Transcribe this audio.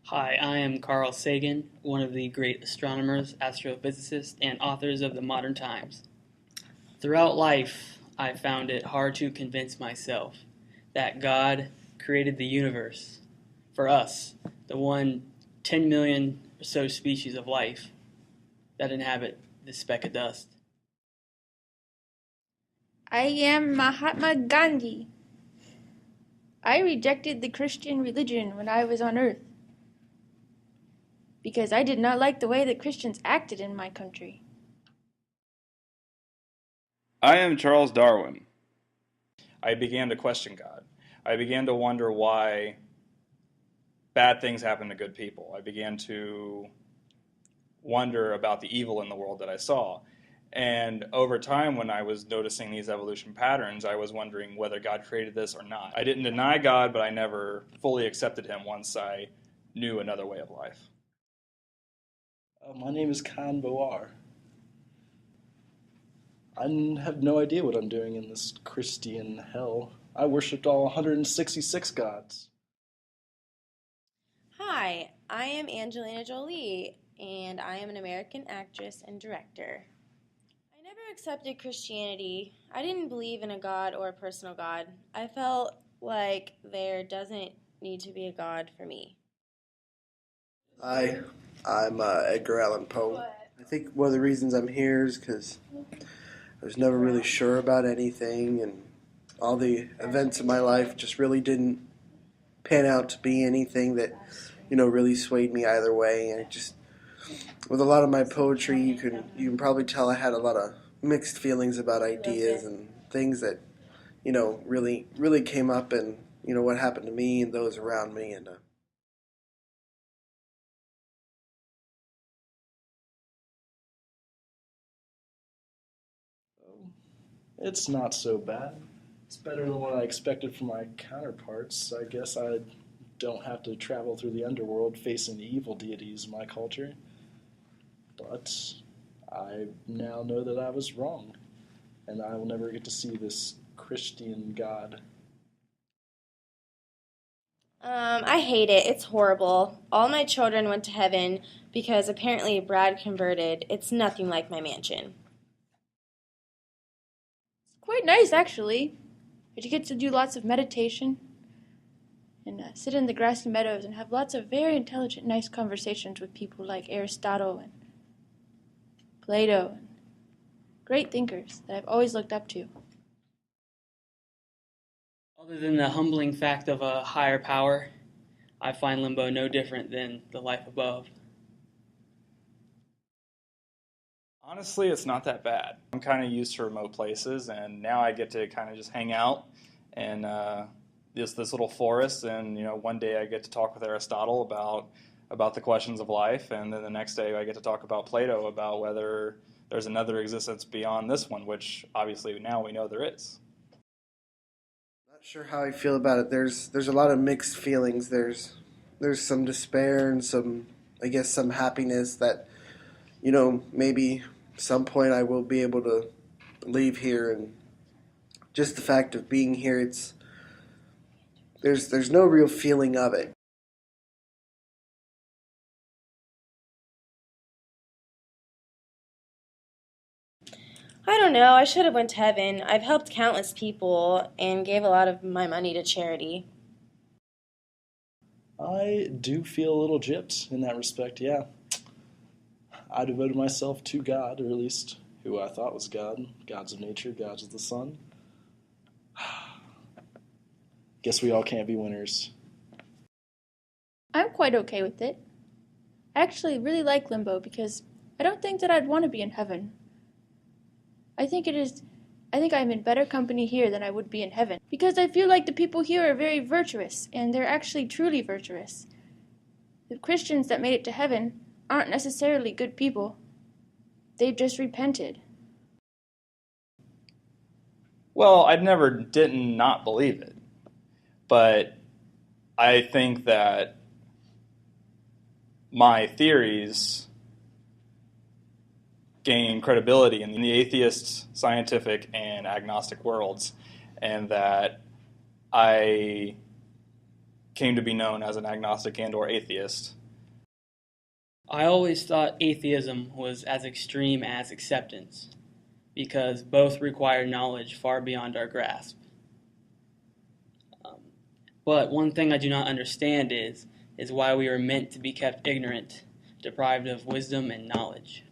Hi, I am Carl Sagan, one of the great astronomers, astrophysicists, and authors of the modern times. Throughout life, I found it hard to convince myself that God created the universe for us, the 10 million or so species of life that inhabit this speck of dust. I am Mahatma Gandhi. I rejected the Christian religion when I was on Earth because I did not like the way that Christians acted in my country. I am Charles Darwin. I began to question God. I began to wonder why bad things happen to good people. I began to wonder about the evil in the world that I saw. And over time, when I was noticing these evolution patterns, I was wondering whether God created this or not. I didn't deny God, but I never fully accepted him once I knew another way of life. My name is Khan Boar. I have no idea what I'm doing in this Christian hell. I worshipped all 166 gods. Hi, I am Angelina Jolie, and I am an American actress and director. I never accepted Christianity. I didn't believe in a God or a personal God. I felt like there doesn't need to be a God for me. Hi, I'm Edgar Allan Poe. I think one of the reasons I'm here is because I was never really sure about anything, and all the events in my life just really didn't pan out to be anything that, really swayed me either way. And it just, with a lot of my poetry, you can probably tell I had a lot of mixed feelings about ideas and things that, really came up, and what happened to me and those around me, and It's not so bad. It's better than what I expected from my counterparts. I guess I don't have to travel through the underworld facing the evil deities of my culture. But I now know that I was wrong, and I will never get to see this Christian God. I hate it. It's horrible. All my children went to heaven because apparently Brad converted. It's nothing like my mansion. It's quite nice, actually. But you get to do lots of meditation and sit in the grassy meadows and have lots of very intelligent, nice conversations with people like Aristotle and Plato and great thinkers that I've always looked up to. Other than the humbling fact of a higher power, I find limbo no different than the life above. Honestly, it's not that bad. I'm kind of used to remote places, and now I get to kind of just hang out in this little forest. And one day I get to talk with Aristotle about the questions of life, and then the next day I get to talk about Plato about whether there's another existence beyond this one, which obviously now we know there is. not sure how I feel about it. There's a lot of mixed feelings. There's some despair and some, I guess, some happiness that, maybe some point I will be able to leave here, and just the fact of being here, there's no real feeling of it. I don't know. I should have went to heaven. I've helped countless people and gave a lot of my money to charity. I do feel a little gypped in that respect, yeah. I devoted myself to God, or at least who I thought was God, gods of nature, gods of the sun. Guess we all can't be winners. I'm quite okay with it. I actually really like limbo because I don't think that I'd want to be in heaven. I think I'm in better company here than I would be in heaven because I feel like the people here are very virtuous, and they're actually truly virtuous. The Christians that made it to heaven aren't necessarily good people. They've just repented. Well, I never didn't not believe it, but I think that my theories gain credibility in the atheist, scientific, and agnostic worlds, and that I came to be known as an agnostic and or atheist. I always thought atheism was as extreme as acceptance, because both require knowledge far beyond our grasp. But one thing I do not understand is why we are meant to be kept ignorant, deprived of wisdom and knowledge.